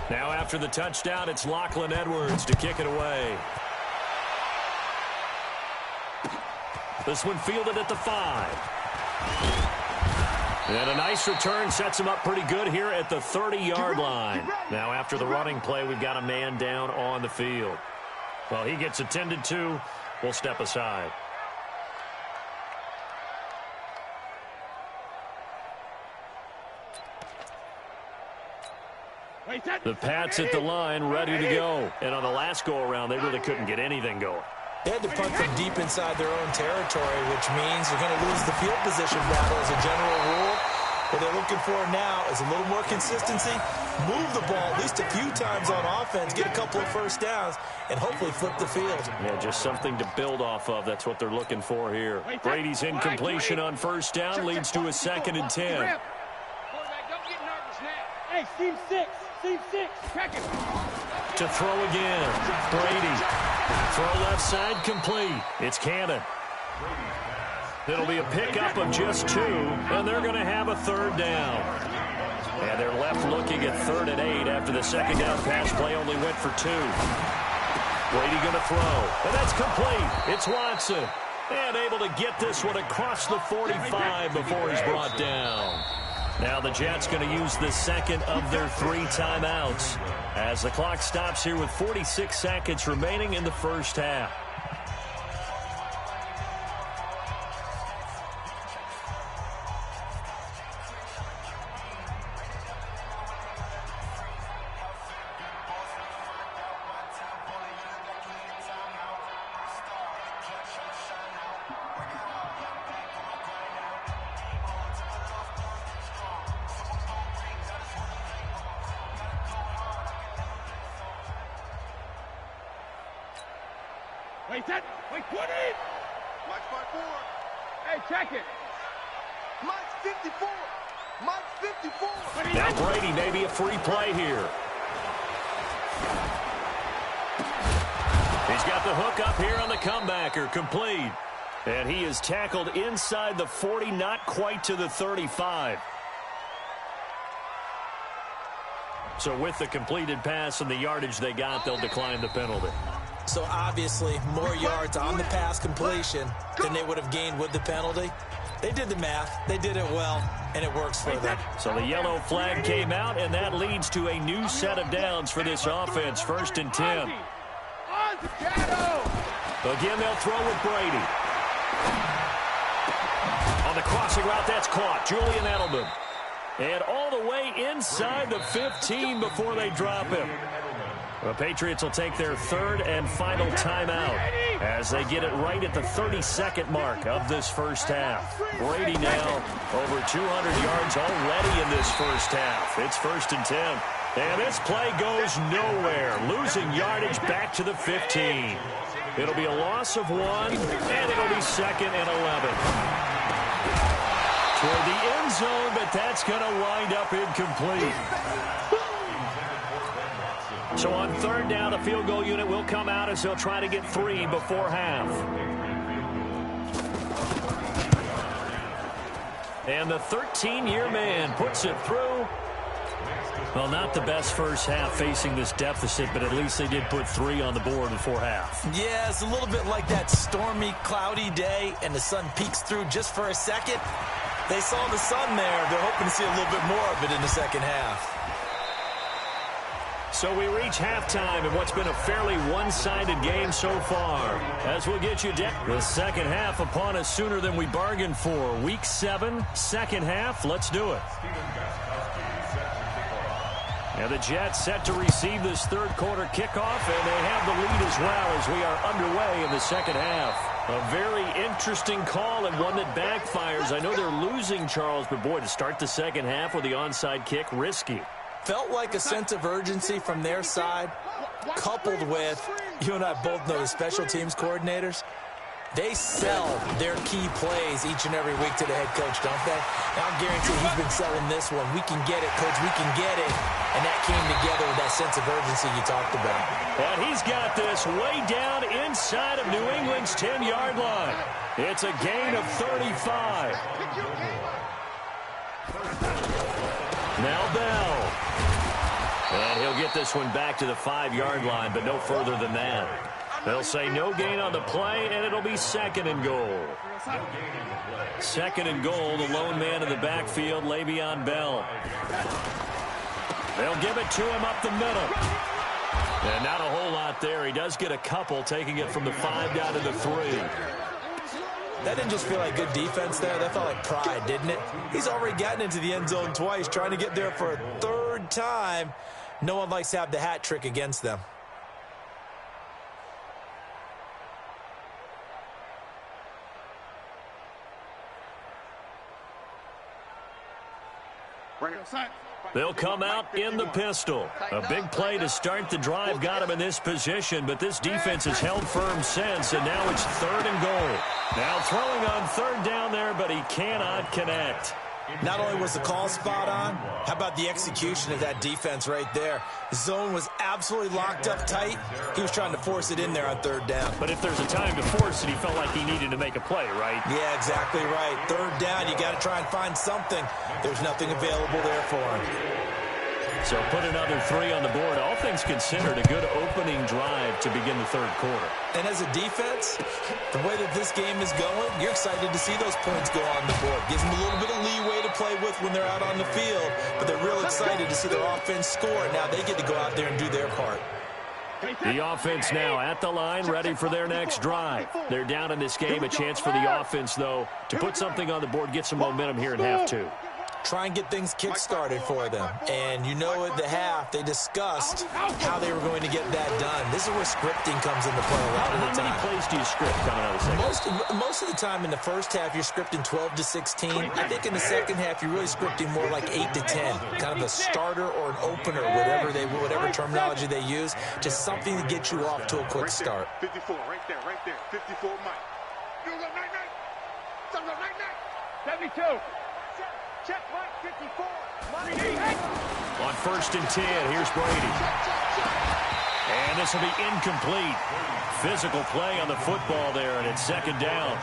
Now after the touchdown, it's Lachlan Edwards to kick it away. This one fielded at the 5. And a nice return sets him up pretty good here at the 30-yard line. Now after the running play, we've got a man down on the field. Well, he gets attended to. We'll step aside. The Pats at the line, ready to go. And on the last go-around, they really couldn't get anything going. They had to punt from deep inside their own territory, which means they're going to lose the field position battle as a general rule. What they're looking for now is a little more consistency, move the ball at least a few times on offense, get a couple of first downs, and hopefully flip the field. Yeah, just something to build off of. That's what they're looking for here. Brady's incompletion on first down leads to a 2nd and 10. Quarterback, don't get nervous now. Hey, team 6. Team 6. Crack it. To throw again. Brady. Throw left side complete. It's Cannon. It'll be a pickup of just 2, and they're going to have a 3rd down. And they're left looking at 3rd and 8 after the second down pass play only went for 2. Brady going to throw, and that's complete. It's Watson. And able to get this one across the 45 before he's brought down. Now the Jets going to use the second of their 3 timeouts as the clock stops here with 46 seconds remaining in the first half. Wait, put it! Watch my 4. Hey, check it. Mike's 54. Mike's 54. Now Brady, maybe a free play here. He's got the hook up here on the comebacker, complete. And he is tackled inside the 40, not quite to the 35. So with the completed pass and the yardage they got, they'll decline the penalty. So obviously more yards on the pass completion than they would have gained with the penalty. They did the math. They did it well, and it works for them. So the yellow flag came out, and that leads to a new set of downs for this offense. 1st and 10. Again, they'll throw with Brady. On the crossing route, that's caught. Julian Edelman. And all the way inside the 15 before they drop him. The Patriots will take their 3rd and final timeout as they get it right at the 32nd mark of this first half. Brady now over 200 yards already in this first half. It's 1st and 10. And this play goes nowhere. Losing yardage back to the 15. It'll be a loss of 1, and it'll be 2nd and 11. Toward the end zone, but that's going to wind up incomplete. So on 3rd down, a field goal unit will come out as they'll try to get 3 before half. And the 13-year man puts it through. Well, not the best first half facing this deficit, but at least they did put 3 on the board before half. Yeah, it's a little bit like that stormy, cloudy day, and the sun peeks through just for a second. They saw the sun there. They're hoping to see a little bit more of it in the second half. So we reach halftime in what's been a fairly one-sided game so far. As we'll get you the second half upon us sooner than we bargained for. Week 7, second half. Let's do it. Now the Jets set to receive this 3rd quarter kickoff, and they have the lead as well as we are underway in the second half. A very interesting call and one that backfires. I know they're losing, Charles, but boy, to start the second half with the onside kick, risky. Felt like a sense of urgency from their side, coupled with, you and I both know the special teams coordinators, they sell their key plays each and every week to the head coach, don't they? Now, I guarantee he's been selling this one. We can get it, coach, we can get it. And that came together with that sense of urgency you talked about. And he's got this way down inside of New England's 10-yard line. It's a gain of 35. Now Bell. And he'll get this one back to the 5-yard line, but no further than that. They'll say no gain on the play, and it'll be 2nd and goal. 2nd and goal, the lone man in the backfield, Le'Veon Bell. They'll give it to him up the middle. And not a whole lot there. He does get a couple, taking it from the 5 down to the 3. That didn't just feel like good defense there. That felt like pride, didn't it? He's already gotten into the end zone twice, trying to get there for a 3rd time. No one likes to have the hat trick against them. They'll come out in the pistol. A big play to start the drive got him in this position, but this defense has held firm since, and now it's 3rd and goal. Now throwing on 3rd down there, but he cannot connect. Not only was the call spot on, how about the execution of that defense right there? The zone was absolutely locked up tight. He was trying to force it in there on 3rd down. But if there's a time to force it, he felt like he needed to make a play, right? Yeah, exactly right. 3rd down, you got to try and find something. There's nothing available there for him. So put another 3 on the board. All things considered, a good opening drive to begin the 3rd quarter. And as a defense, the way that this game is going, you're excited to see those points go on the board. Gives them a little bit of leeway to play with when they're out on the field, but they're real excited to see their offense score. Now they get to go out there and do their part. The offense now at the line, ready for their next drive. They're down in this game. A chance for the offense, though, to put something on the board, get some momentum here in half 2. Try and get things kick-started for them. And you know at the half, they discussed how they were going to get that done. This is where scripting comes into play a lot of the time. How many plays do you script coming out of the second? Most of the time in the first half, you're scripting 12 to 16. I think in the second half, you're really scripting more like 8 to 10. Kind of a starter or an opener, whatever terminology they use. Just something to get you off to a quick start. 54, right there. 54, Mike. You go, night. 72. Check Mike, 54. On 1st and 10, here's Brady. And this will be incomplete. Physical play on the football there, and it's 2nd down.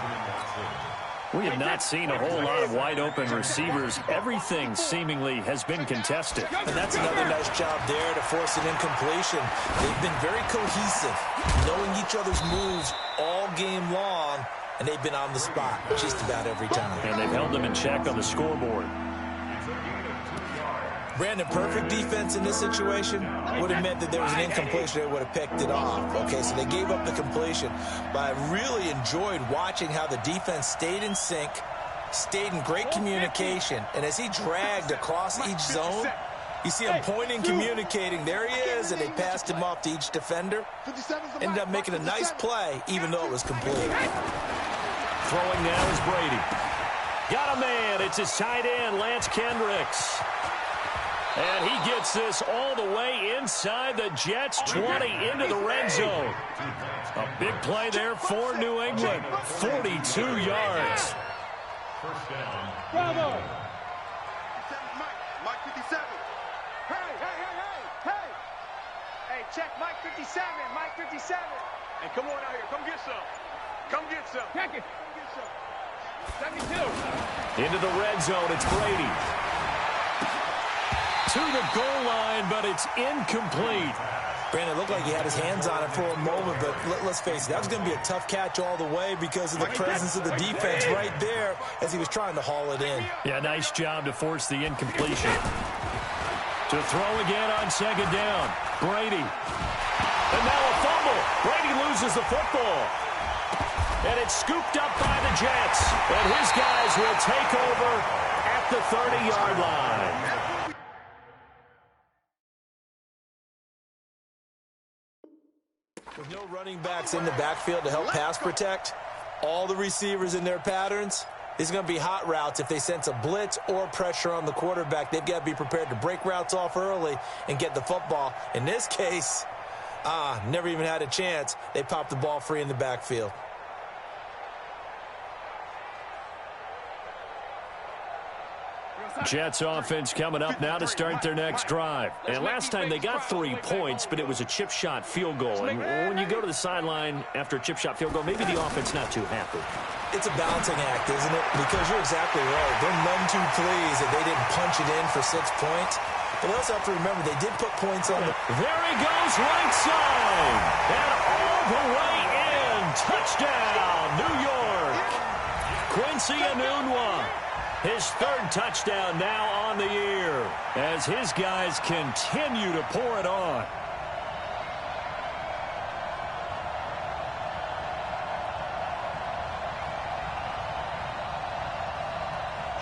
We have not seen a whole lot of wide-open receivers. Everything seemingly has been contested. And that's another nice job there to force an incompletion. They've been very cohesive, knowing each other's moves all game long, and they've been on the spot just about every time. And they've held them in check on the scoreboard. Brandon, perfect defense in this situation would have meant that there was an incompletion. They would have picked it off. Okay, so they gave up the completion. But I really enjoyed watching how the defense stayed in sync, stayed in great communication. And as he dragged across each zone, you see him pointing, communicating. There he is, and they passed him off to each defender. Ended up making a nice play, even though it was complete. Throwing now is Brady. Got a man. It's his tight end, Lance Kendricks. And he gets this all the way inside the Jets' 20 into the red zone. A big play there for New England. 42 yards. Bravo. Mike 57. Hey, check Mike 57. Mike 57. Hey, come on out here. Come get some. Check it. Come get some. 72. Into the red zone, it's Brady. To the goal line, but it's incomplete. Brandon, it looked like he had his hands on it for a moment, but let's face it, that was going to be a tough catch all the way because of the presence of the defense right there as he was trying to haul it in. Yeah, nice job to force the incompletion. To throw again on 2nd down. Brady. And now a fumble. Brady loses the football. And it's scooped up by the Jets. And his guys will take over at the 30-yard line. With no running backs in the backfield to help pass protect, all the receivers in their patterns, these are going to be hot routes. If they sense a blitz or pressure on the quarterback, they've got to be prepared to break routes off early and get the football. In this case, never even had a chance. They popped the ball free in the backfield. Jets offense coming up now to start their next drive. And last time they got 3 points, but it was a chip shot field goal. And when you go to the sideline after a chip shot field goal, maybe the offense not too happy. It's a balancing act, isn't it? Because you're exactly right. They're none too pleased that they didn't punch it in for 6 points. But they also have to remember they did put points on the... There he goes, right side. And all the way in. Touchdown, New York. Quincy Enunwa. His third touchdown now on the year as his guys continue to pour it on.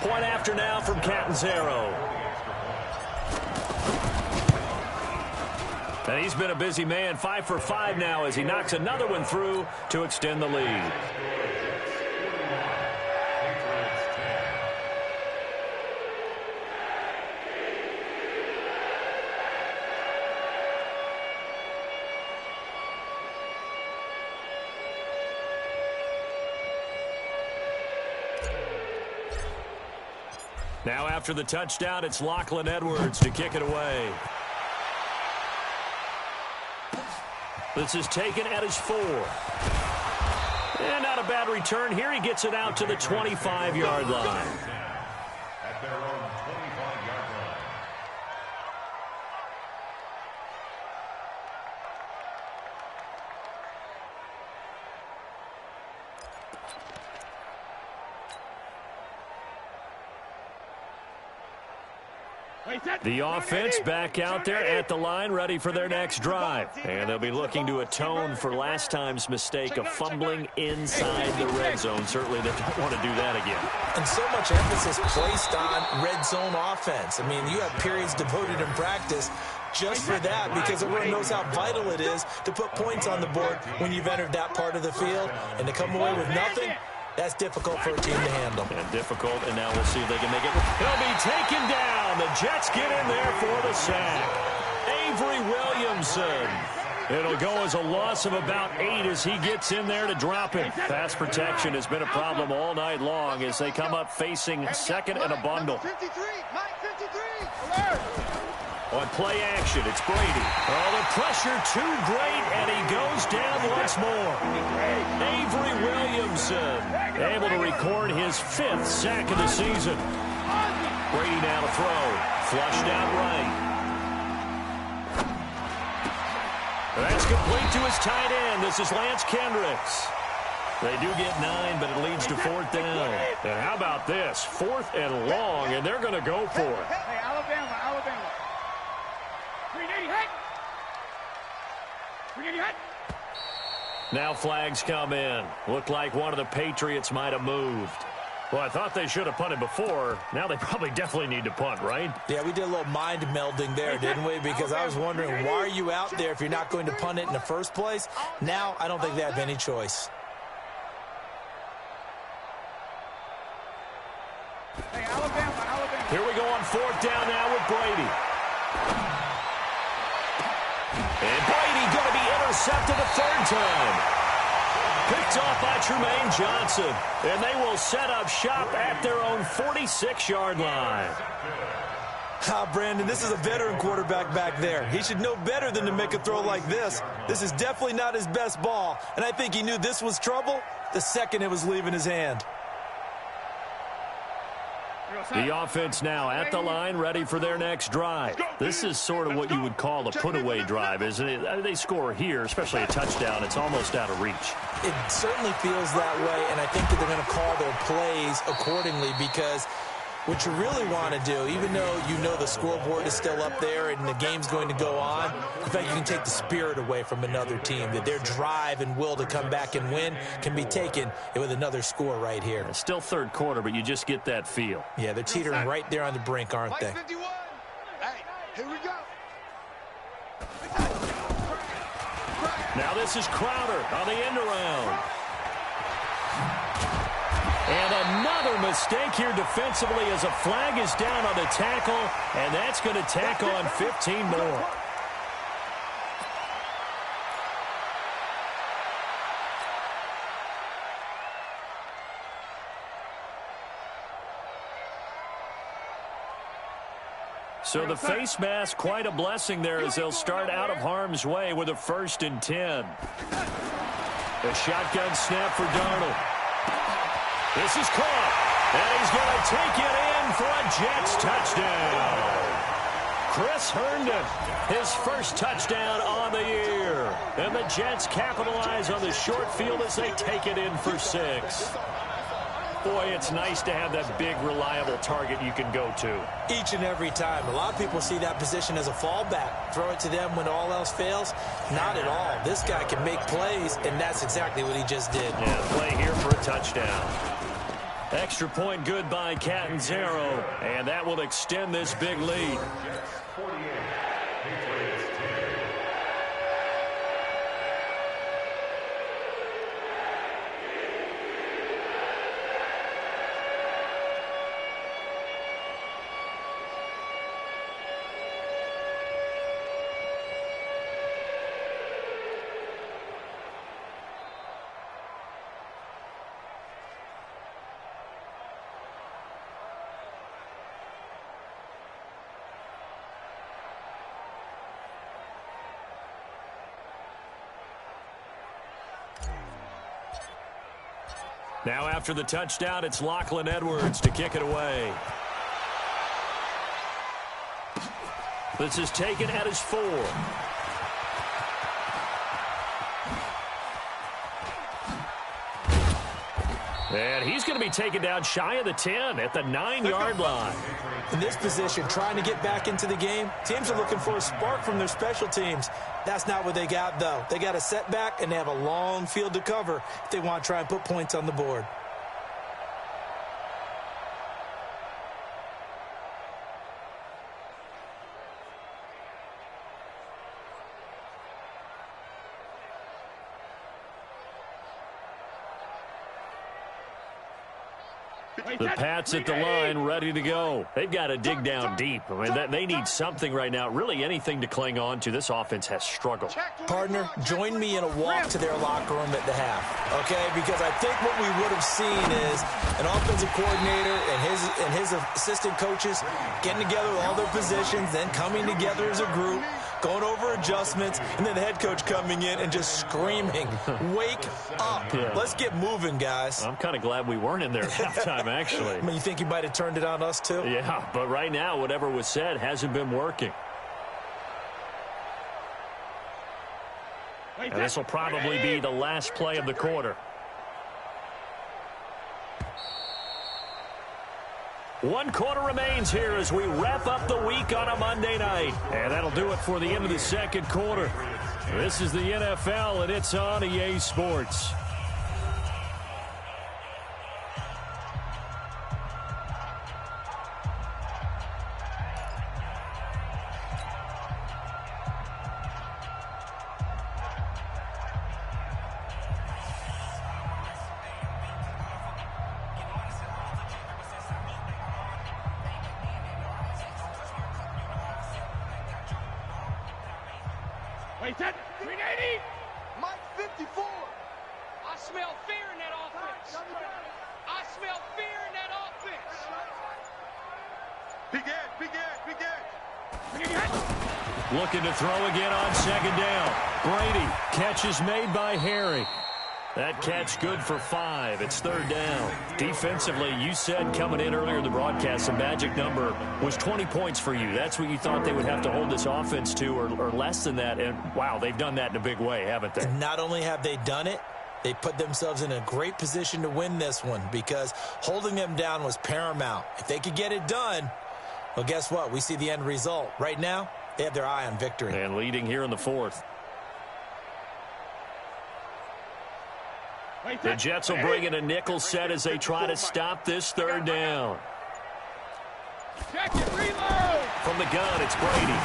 Point after now from Catanzaro. And he's been a busy man, 5 for 5 now as he knocks another one through to extend the lead. Now after the touchdown, it's Lachlan Edwards to kick it away. This is taken at his 4. And not a bad return here. He gets it out to the 25-yard line. At their own 25-yard line. The offense back out there at the line, ready for their next drive. And they'll be looking to atone for last time's mistake of fumbling inside the red zone. Certainly they don't want to do that again. And so much emphasis placed on red zone offense. I mean, you have periods devoted in practice just for that because everyone knows how vital it is to put points on the board when you've entered that part of the field. And to come away with nothing, that's difficult for a team to handle. And difficult, and now we'll see if they can make it. He'll be taken down. The Jets get in there for the sack. Avery Williamson. It'll go as a loss of about 8 as he gets in there to drop it. Pass protection has been a problem all night long as they come up facing second and a bundle. 53, Mike 53, alert. On play action, it's Brady. Oh, the pressure too great, and he goes down once more. Avery Williamson able to record his 5th sack of the season. Brady now to throw. Flushed out right. That's complete to his tight end. This is Lance Kendricks. They do get 9, but it leads to 4th down. And how about this? 4th and long, and they're going to go for it. Hey, Alabama. 380 hit. 380 hit. Now flags come in. Looked like one of the Patriots might have moved. Well, I thought they should have punted before. Now they probably definitely need to punt, right? Yeah, we did a little mind melding there, didn't we? Because I was wondering, why are you out there if you're not going to punt it in the first place? Now, I don't think they have any choice. Hey, Alabama. Here we go on 4th down now with Brady. And Brady going to be intercepted a 3rd time. Picked off by Trumaine Johnson. And they will set up shop at their own 46-yard line. Brandon, this is a veteran quarterback back there. He should know better than to make a throw like this. This is definitely not his best ball. And I think he knew this was trouble the second it was leaving his hand. The offense now at the line, ready for their next drive. This is sort of what you would call a put-away drive, isn't it? They score here, especially a touchdown. It's almost out of reach. It certainly feels that way, and I think that they're going to call their plays accordingly because what you really want to do, even though you know the scoreboard is still up there and the game's going to go on, in fact, you can take the spirit away from another team, that their drive and will to come back and win can be taken with another score right here. It's still 3rd quarter, but you just get that feel. Yeah, they're teetering right there on the brink, aren't they? 51. Hey, here we go. Now this is Crowder on the end around. And another mistake here defensively as a flag is down on the tackle, and that's going to tack on 15 more. So the face mask, quite a blessing there as they'll start out of harm's way with a 1st and 10. A shotgun snap for Darnold. This is caught, and he's going to take it in for a Jets touchdown. Chris Herndon, his first touchdown on the year. And the Jets capitalize on the short field as they take it in for 6. Boy, it's nice to have that big, reliable target you can go to. Each and every time. A lot of people see that position as a fallback. Throw it to them when all else fails. Not at all. This guy can make plays, and that's exactly what he just did. Yeah, play here for a touchdown. Extra point good by Catanzaro, and that will extend this big lead. Now after the touchdown, it's Lachlan Edwards to kick it away. This is taken at his 4. And he's going to be taken down shy of the 10 at the 9-yard line. In this position, trying to get back into the game, teams are looking for a spark from their special teams. That's not what they got, though. They got a setback, and they have a long field to cover if they want to try and put points on the board. The Pats at the line, ready to go. They've got to dig down deep. I mean, they need something right now, really anything to cling on to. This offense has struggled. Partner, join me in a walk to their locker room at the half, okay? Because I think what we would have seen is an offensive coordinator and his assistant coaches getting together with all their positions, then coming together as a group, going over adjustments, and then the head coach coming in and just screaming, wake up. Yeah. Let's get moving, guys. I'm kind of glad we weren't in there at halftime, actually. I mean, you think he might have turned it on us, too? Yeah, but right now, whatever was said hasn't been working. And this will probably be the last play of the quarter. One quarter remains here as we wrap up the week on a Monday night. And that'll do it for the end of the second quarter. This is the NFL, and it's on EA Sports. Wait, that 380. Mike 54. I smell fear in that offense. I smell fear in that offense. Big Ed. Looking to throw again on second down. Brady, catch is made by Harry. That catch good for 5. It's third down. Defensively, you said coming in earlier in the broadcast, the magic number was 20 points for you. That's what you thought they would have to hold this offense to, or less than that. And, wow, they've done that in a big way, haven't they? And not only have they done it, they put themselves in a great position to win this one because holding them down was paramount. If they could get it done, well, guess what? We see the end result. Right now, they have their eye on victory. And leading here in the 4th. The Jets will bring in a nickel set as they try to stop this third down. From the gun, it's Brady.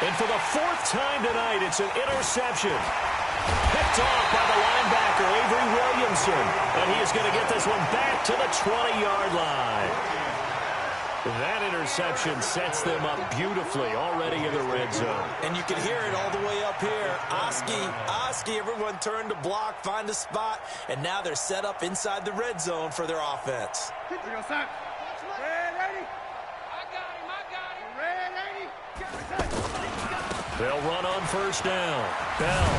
And for the 4th time tonight, it's an interception. Picked off by the linebacker, Avery Williamson. And he is going to get this one back to the 20-yard line. That interception sets them up beautifully already in the red zone. And you can hear it all the way up here. Oski, everyone turned to block, find a spot, and now they're set up inside the red zone for their offense. Red 80. I got him. They'll run on first down. Bell.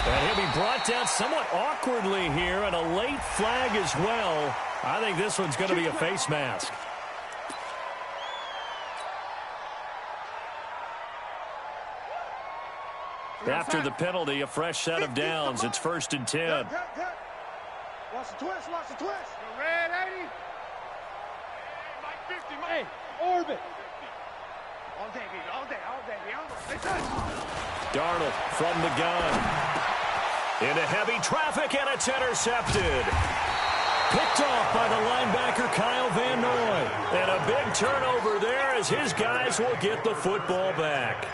And he'll be brought down somewhat awkwardly here, and a late flag as well. I think this one's going to be a face mask. After the penalty, a fresh set of downs. It's 1st and 10. Watch the twist, watch the twist. Red 80. Mike 50, Mike. Hey, orbit. All day, baby, all day, all day, Darnold from the gun. Into heavy traffic, and it's intercepted. Picked off by the linebacker, Kyle Van Noy. And a big turnover there as his guys will get the football back.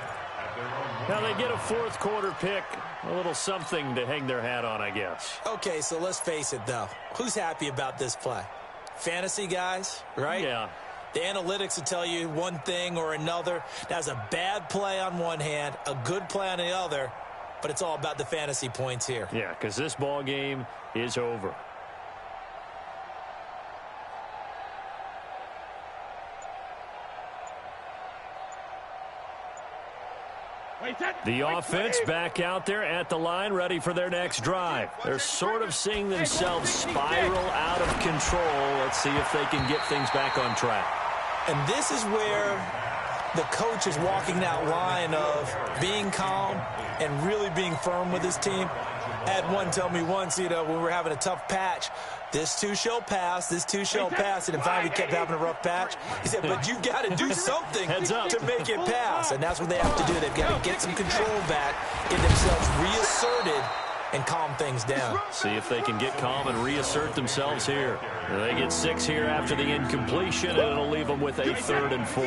Now they get a fourth quarter pick. A little something to hang their hat on, I guess. Okay, so let's face it, though. Who's happy about this play? Fantasy guys, right? Yeah. The analytics will tell you one thing or another. That's a bad play on one hand, a good play on the other, but it's all about the fantasy points here. Yeah, because this ball game is over. The offense back out there at the line, ready for their next drive. They're sort of seeing themselves spiral out of control. Let's see if they can get things back on track. And this is where the coach is walking that line of being calm and really being firm with his team. I had one tell me once, when we were having a tough patch, this too shall pass, this too shall pass, and in fact, we kept having a rough patch. He said, but you got to do something to make it pass, and that's what they have to do. They've got to get some control back, get themselves reasserted, and calm things down. See if they can get calm and reassert themselves here. They get 6 here after the incompletion, and it'll leave them with a 3rd and 4.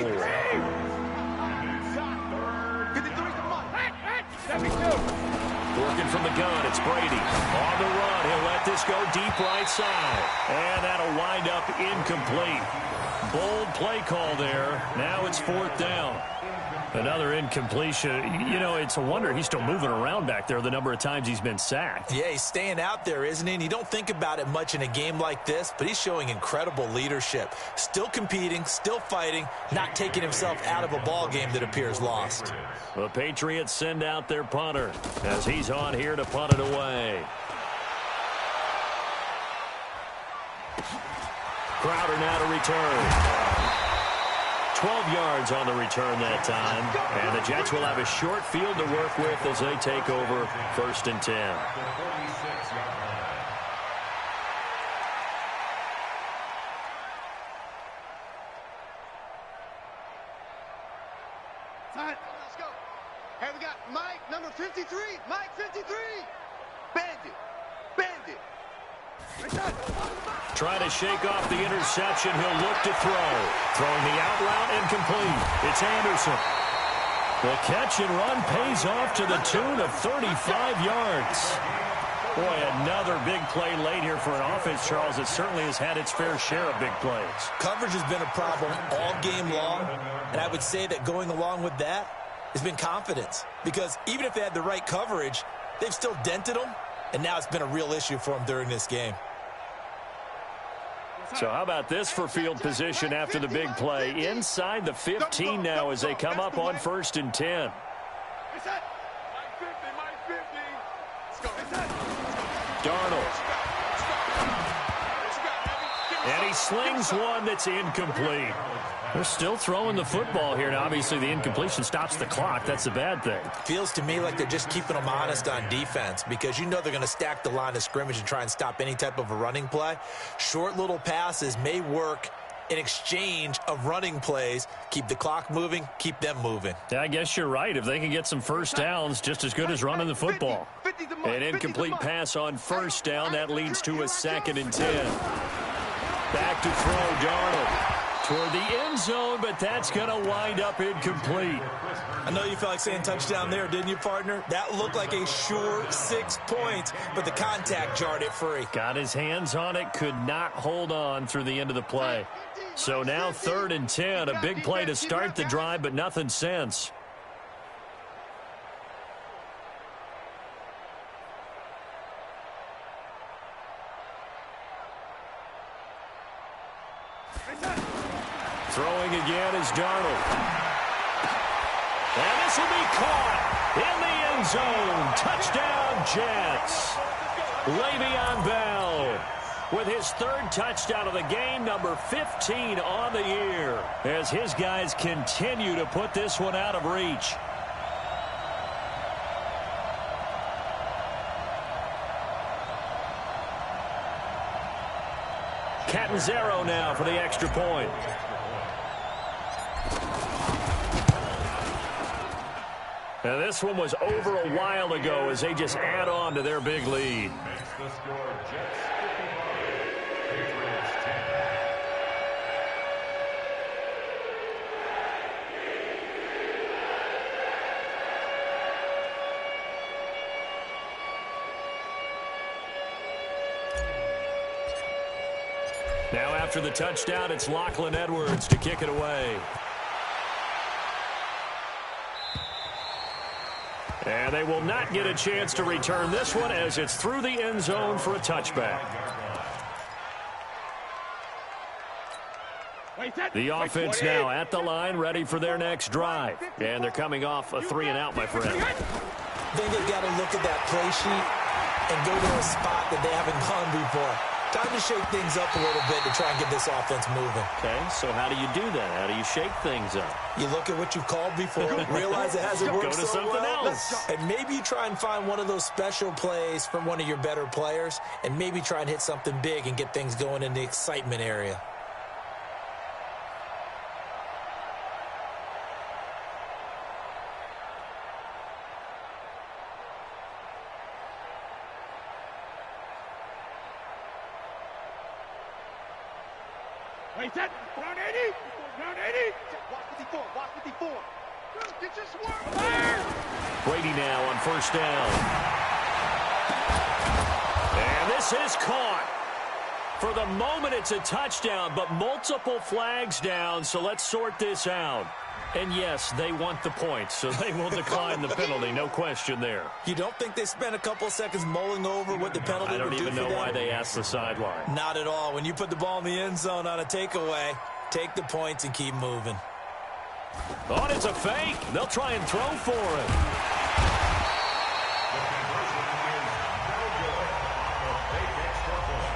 Working from the gun, it's Brady. On the run, he'll let this go deep right side. And that'll wind up incomplete. Bold play call there. Now it's 4th down. Another incompletion. It's a wonder he's still moving around back there the number of times he's been sacked. Yeah, he's staying out there, isn't he? And you don't think about it much in a game like this, but he's showing incredible leadership. Still competing, still fighting, not taking himself out of a ball game that appears lost. The Patriots send out their punter as he's on here to punt it away. Crowder now to return. 12 yards on the return that time. And the Jets will have a short field to work with as they take over 1st and 10. Let's go. Hey, we got Mike, number 53. Mike, 53. Bandit. Bandit. Trying to shake off the interception. He'll look to throw. Throwing the out route incomplete. It's Anderson. The catch and run pays off to the tune of 35 yards. Boy, another big play late here for an offense, Charles. It certainly has had its fair share of big plays. Coverage has been a problem all game long, and I would say that going along with that has been confidence. Because even if they had the right coverage, they've still dented them, and now it's been a real issue for them during this game. So how about this for field position after the big play? Inside the 15 now as they come up on 1st and 10. Darnold. And he slings one that's incomplete. They're still throwing the football here. Now, obviously, the incompletion stops the clock. That's the bad thing. Feels to me like they're just keeping them honest on defense because you know they're going to stack the line of scrimmage and try and stop any type of a running play. Short little passes may work in exchange of running plays. Keep the clock moving, keep them moving. Yeah, I guess you're right. If they can get some first downs, just as good as running the football. An incomplete pass on 1st down. That leads to a 2nd and 10. Back to throw, Darnold. Toward the end zone, but that's going to wind up incomplete. I know you felt like saying touchdown there, didn't you, partner? That looked like a sure 6 points, but the contact jarred it free. Got his hands on it, could not hold on through the end of the play. So now 3rd and 10, a big play to start the drive, but nothing since. Throwing again is Darnold. And this will be caught in the end zone. Touchdown, Jets. Le'Veon Bell with his 3rd touchdown of the game, number 15 on the year, as his guys continue to put this one out of reach. Catanzaro now for the extra point. And this one was over a while ago as they just add on to their big lead. Makes the score Jets 55, Patriots 10. Now after the touchdown, it's Lachlan Edwards to kick it away. And they will not get a chance to return this one as it's through the end zone for a touchback. The offense now at the line, ready for their next drive. And they're coming off a 3-and-out, my friend. I think they've got to look at that play sheet and go to a spot that they haven't gone before. Time to shake things up a little bit to try and get this offense moving. Okay, so how do you do that? How do you shake things up? You look at what you called before, realize it hasn't worked Go to so something well, else. and maybe you try and find one of those special plays from one of your better players, and maybe try and hit something big and get things going in the excitement area. Wait, that round 80. Round 80. Watch 54. Watch 54. Get your swerve. Brady now on first down. And this is caught. For the moment, it's a touchdown, but multiple flags down, so let's sort this out. And yes, they want the points, so they will decline the penalty, no question there. You don't think they spent a couple of seconds mulling over what the penalty I don't would do even know for them? why they asked the sideline. Not at all. When you put the ball in the end zone on a takeaway, take the points and keep moving. Oh, it's a fake. They'll try and throw for it. The conversion is no good. The fake extra point.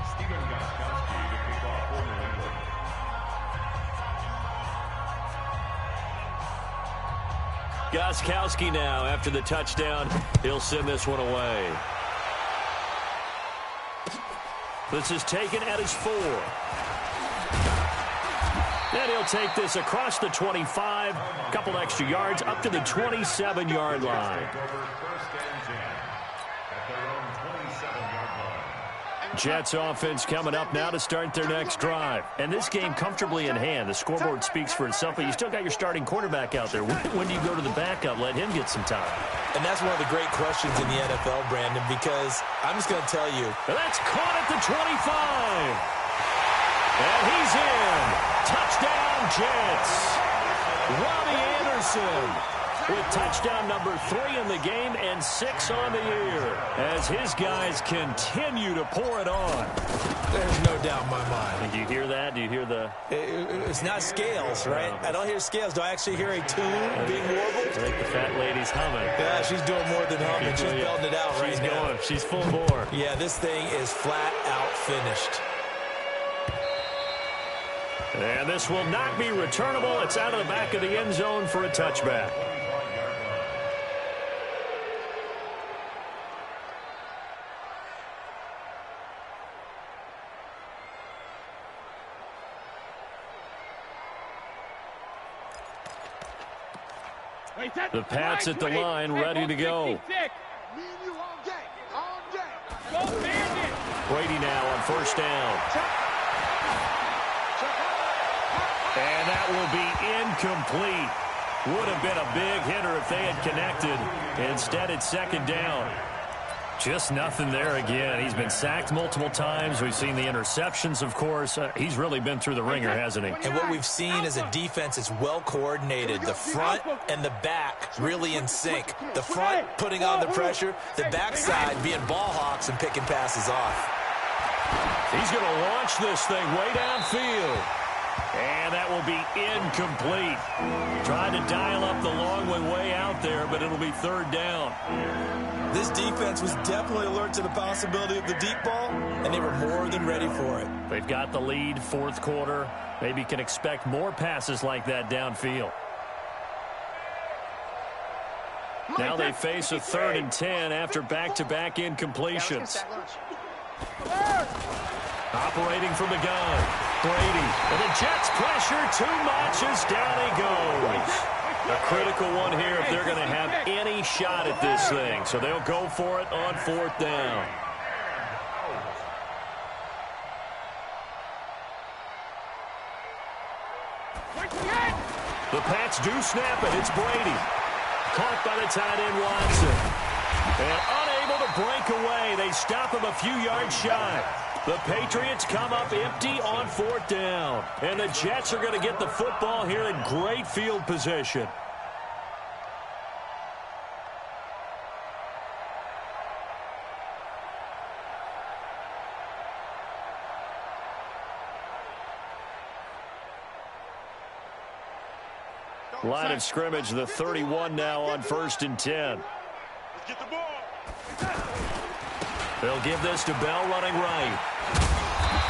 Stephen Gostkowski to kick off for New England. Gostkowski now after the touchdown. He'll send this one away. This is taken at his 4. And he'll take this across the 25. A couple extra yards up to the 27-yard line. Take over first and 10 at their own 27-yard line. Jets offense coming up now to start their next drive. And this game comfortably in hand. The scoreboard speaks for itself, but you still got your starting quarterback out there. When do you go to the backup? Let him get some time. And that's one of the great questions in the NFL, Brandon, because I'm just going to tell you. And that's caught at the 25. And he's in. Touchdown, Jets. Robbie Anderson with touchdown number 3 in the game and 6 on the year as his guys continue to pour it on. There's no doubt in my mind. Do you hear that? Do you hear the... It's not scales, right? I don't hear scales. Do I actually hear a tune being warbled? I think the fat lady's humming. Yeah, she's doing more than humming. She's belting it out right now. Going. She's full bore. Yeah, this thing is flat out finished. And this will not be returnable. It's out of the back of the end zone for a touchback. The Pats at the line, ready to go. Brady now on first down. And that will be incomplete. Would have been a big hitter if they had connected. Instead, it's second down. Just nothing there again. He's been sacked multiple times. We've seen the interceptions, of course. He's really been through the ringer, hasn't he? And what we've seen is a defense that's well coordinated. The front and the back really in sync. The front putting on the pressure, the backside being ball hawks and picking passes off. He's going to launch this thing way downfield. And that will be incomplete. Trying to dial up the long way out there, but it'll be third down. This defense was definitely alert to the possibility of the deep ball, and they were more than ready for it. They've got the lead, fourth quarter. Maybe can expect more passes like that downfield. Now they face a 3rd and 10 after back-to-back incompletions. Operating from the gun, Brady. And the Jets pressure too much as down he goes. A critical one here if they're going to have any shot at this thing. So they'll go for it on 4th down. The Pats do snap it. It's Brady. Caught by the tight end, Watson. And unable to break away. They stop him a few yards shy. The Patriots come up empty on 4th down. And the Jets are going to get the football here in great field position. Line of scrimmage, the 31 now on 1st and 10. Let's get the ball. They'll give this to Bell running right.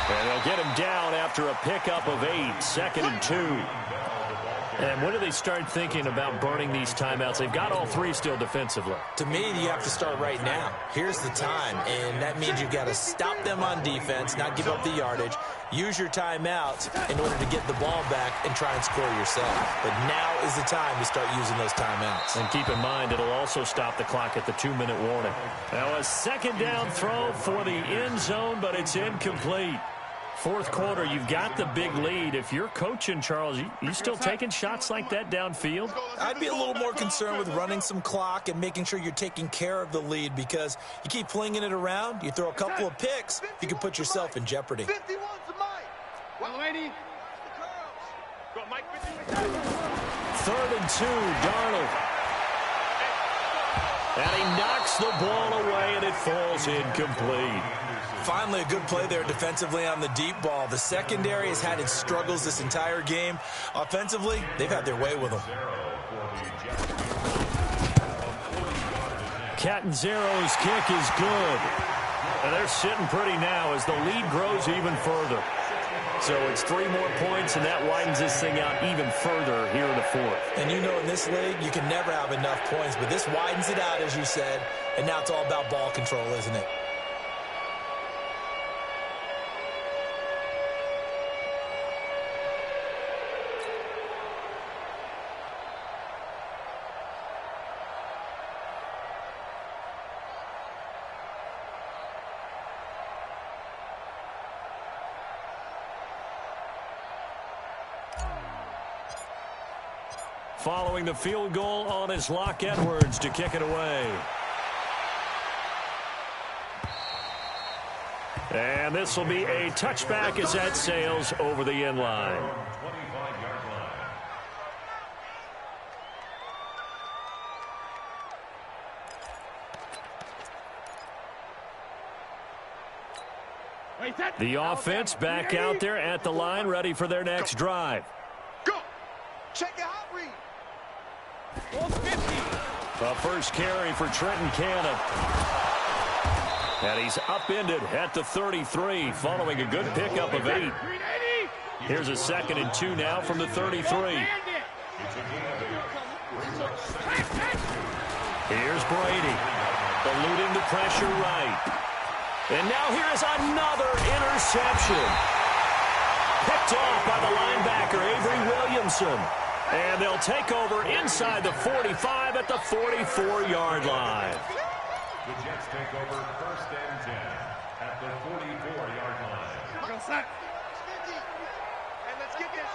And they'll get him down after a pickup of 8, 2nd and 2. And when do they start thinking about burning these timeouts? They've got all 3 still defensively. To me, you have to start right now. Here's the time, and that means you've got to stop them on defense, not give up the yardage. Use your timeouts in order to get the ball back and try and score yourself. But now is the time to start using those timeouts. And keep in mind, it'll also stop the clock at the 2-minute warning. Now a 2nd down throw for the end zone, but it's incomplete. 4th quarter, you've got the big lead. If you're coaching, Charles, you still taking shots like that downfield? I'd be a little more concerned with running some clock and making sure you're taking care of the lead, because you keep flinging it around, you throw a couple of picks, you can put yourself in jeopardy. 51's the Mike. Well, lady. Go, Mike. 3rd and 2, Darnold. And he knocks the ball away, and it falls incomplete. Finally, a good play there defensively on the deep ball. The secondary has had its struggles this entire game. Offensively, they've had their way with them. Catanzaro's kick is good. And they're sitting pretty now as the lead grows even further. So it's 3 more points, and that widens this thing out even further here in the 4th. And you know in this league, you can never have enough points, but this widens it out, as you said, and now it's all about ball control, isn't it? Following the field goal on his Locke Edwards to kick it away. And this will be a touchback as that sails over the end line. The offense back out there at the line, ready for their next drive. Go. Check it out, read. The first carry for Trenton Cannon. And he's upended at the 33 following a good pickup of 8. Here's a 2nd and 2 now from the 33. Here's Brady. Eluding the pressure right. And now here is another interception. Picked off by the linebacker, Avery Williamson. And they'll take over inside the 45 at the 44-yard line. The Jets take over 1st and 10 at the 44-yard line. Go, sack. And let's get this,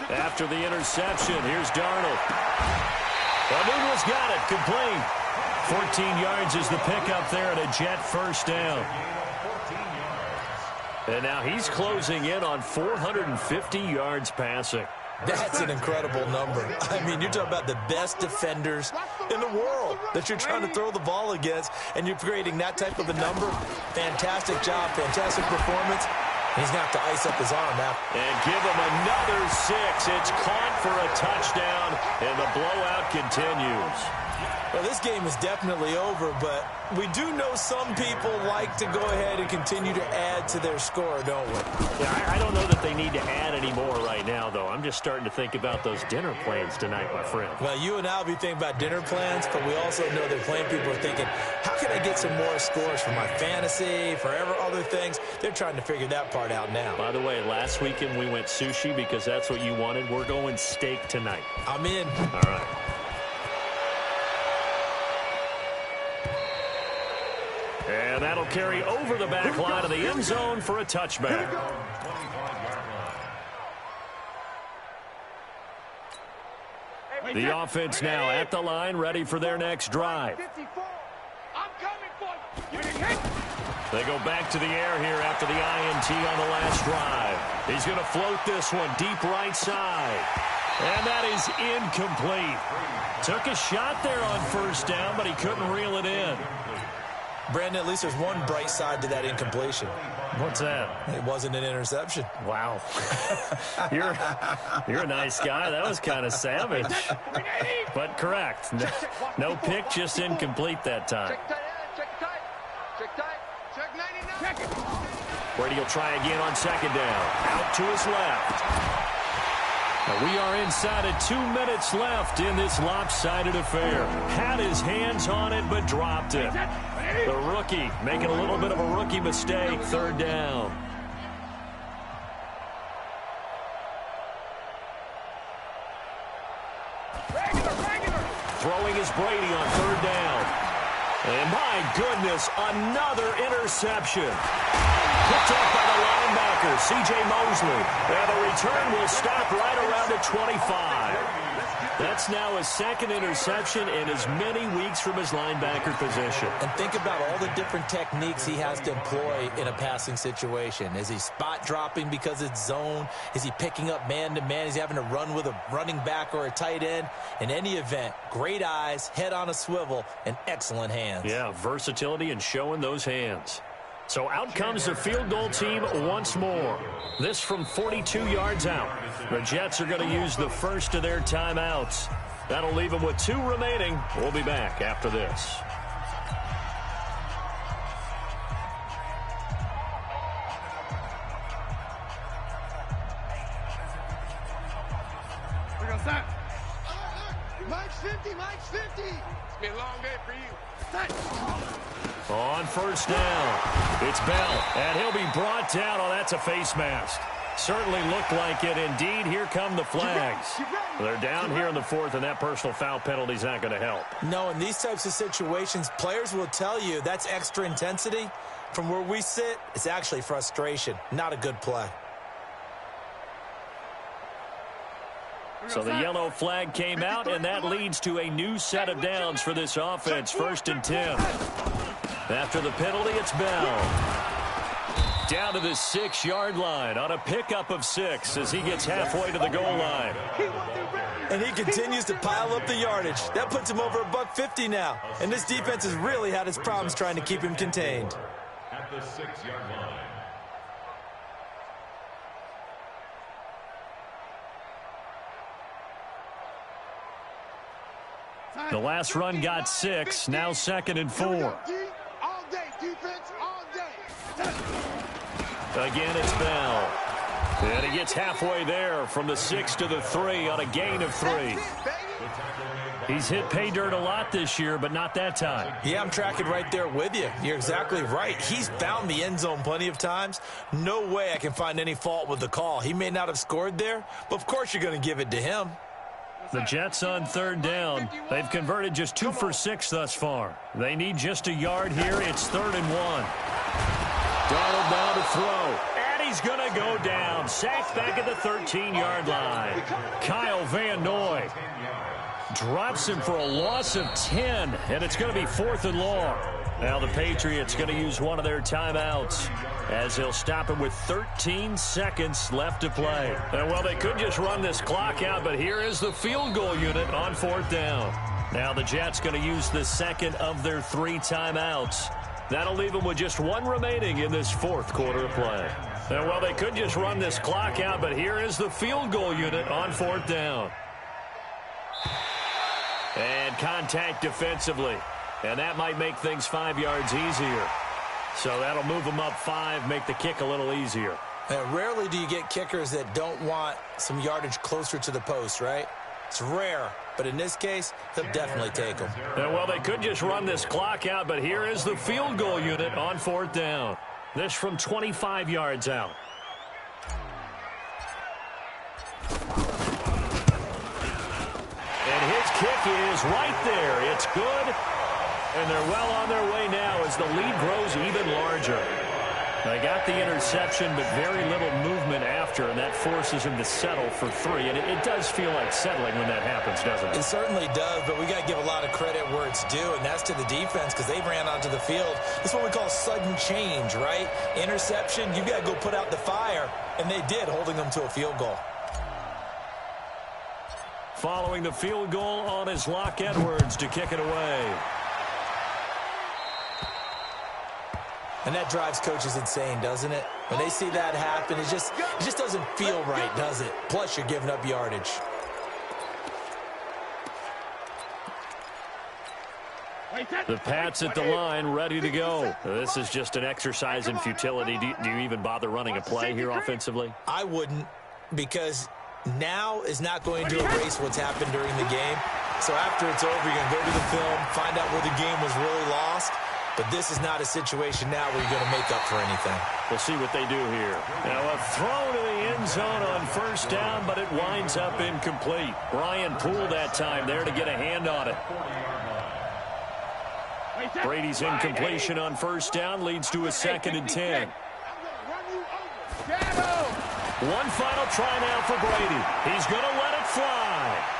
After the interception, here's Darnold. Noodle's got it, complete. 14 yards is the pickup there at a Jet first down. And now he's closing in on 450 yards passing. That's an incredible number. I mean, you're talking about the best defenders in the world that you're trying to throw the ball against, and you're creating that type of a number. Fantastic job, fantastic performance. He's going to have to ice up his arm now. And give him another 6. It's caught for a touchdown, and the blowout continues. Well, this game is definitely over, but we do know some people like to go ahead and continue to add to their score, don't we? Yeah, I don't know that they need to add any more right now, though. I'm just starting to think about those dinner plans tonight, my friend. Well, you and I will be thinking about dinner plans, but we also know that playing people are thinking, how can I get some more scores for my fantasy, for other things? They're trying to figure that part out now. By the way, last weekend we went sushi because that's what you wanted. We're going steak tonight. I'm in. All right. And that'll carry over the back line of the end zone for a touchback. The offense now at the line, ready for their next drive. They go back to the air here after the INT on the last drive. He's going to float this one deep right side. And that is incomplete. Took a shot there on first down, but he couldn't reel it in. Brandon, at least there's one bright side to that incompletion. What's that? It wasn't an interception. Wow. You're a nice guy. That was kind of savage. But correct. No pick, just incomplete that time. Brady will try again on second down. Out to his left. We are inside of 2 minutes left in this lopsided affair. Had his hands on it, but dropped it. The rookie making a little bit of a rookie mistake. Third down. Throwing is Brady on third down. And my goodness, another interception. Picked up by the linebacker, C.J. Mosley. And the return will stop right around the 25. That's now his second interception in as many weeks from his linebacker position. And think about all the different techniques he has to employ in a passing situation. Is he spot dropping because it's zone? Is he picking up man-to-man? Is he having to run with a running back or a tight end? In any event, great eyes, head on a swivel, and excellent hands. Yeah, versatility and showing those hands. So out comes the field goal team once more. This from 42 yards out. The Jets are going to use the first of their timeouts. That'll leave them with 2 remaining. We'll be back after this. Mike's 50, Mike's 50. It's been a long day for you. On first down, it's Bell, and he'll be brought down. Oh, that's a face mask. Certainly looked like it. Indeed, here come the flags. They're down here in the 4th, and that personal foul penalty is not going to help. No, in these types of situations, players will tell you that's extra intensity. From where we sit, it's actually frustration. Not a good play. So the yellow flag came out, and that leads to a new set of downs for this offense. 1st and 10. After the penalty, it's Bell. Down to the 6-yard line on a pickup of 6 as he gets halfway to the goal line. And he continues to pile up the yardage. That puts him over $150 now. And this defense has really had its problems trying to keep him contained. At the 6-yard line. The last run got 6. Now 2nd and 4. All day, defense, all day. Again, it's Bell. And he gets halfway there from the 6 to the 3 on a gain of 3. He's hit pay dirt a lot this year, but not that time. Yeah, I'm tracking right there with you. You're exactly right. He's found the end zone plenty of times. No way I can find any fault with the call. He may not have scored there, but of course you're going to give it to him. The Jets on 3rd down. They've converted just 2 for 6 thus far. They need just a yard here. It's 3rd and 1. Darnold now to throw. And he's going to go down. Sacked back at the 13-yard line. Kyle Van Noy drops him for a loss of 10, and it's going to be 4th and long. Now the Patriots going to use one of their timeouts as he'll stop him with 13 seconds left to play. And, well, they could just run this clock out, but here is the field goal unit on 4th down. Now the Jets going to use the second of their 3 timeouts. That'll leave them with just 1 remaining in this 4th quarter of play. And, well, they could just run this clock out, but here is the field goal unit on 4th down. And contact defensively. And that might make things 5 yards easier. So that'll move them up 5, make the kick a little easier. Rarely do you get kickers that don't want some yardage closer to the post, right? It's rare, but in this case, they'll definitely take them. And, well, they could just run this clock out, but here is the field goal unit on 4th down. This from 25 yards out. And his kick is right there. It's good. And they're well on their way now as the lead grows even larger. They got the interception, but very little movement after, and that forces him to settle for 3. And it does feel like settling when that happens, doesn't it? It certainly does, but we got to give a lot of credit where it's due, and that's to the defense because they ran onto the field. This is what we call sudden change, right? Interception, you got to go put out the fire, and they did, holding them to a field goal. Following the field goal on his Locke Edwards to kick it away. And that drives coaches insane, doesn't it? When they see that happen, it just doesn't feel right, does it? Plus, you're giving up yardage. The Pats at the line, ready to go. This is just an exercise in futility. Do you even bother running a play here offensively? I wouldn't, because now is not going to erase what's happened during the game. So after it's over, you're going to go to the film, find out where the game was really lost. But this is not a situation now where you're going to make up for anything. We'll see what they do here. Now a throw to the end zone on 1st down, but it winds up incomplete. Ryan Poole that time there to get a hand on it. Brady's incompletion on 1st down leads to a 2nd and 10. One final try now for Brady. He's going to let it fly.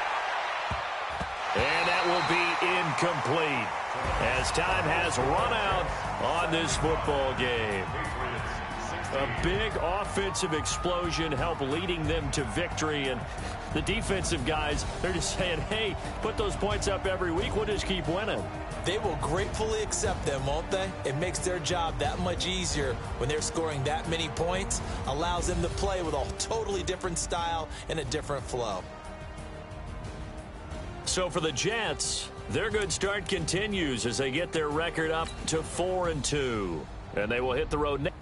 And that will be incomplete as time has run out on this football game. A big offensive explosion helped leading them to victory, and the defensive guys, they're just saying, hey, put those points up every week, we'll just keep winning. They will gratefully accept them, won't they? It makes their job that much easier when they're scoring that many points, allows them to play with a totally different style and a different flow. So for the Jets, their good start continues as they get their record up to 4-2. And they will hit the road next.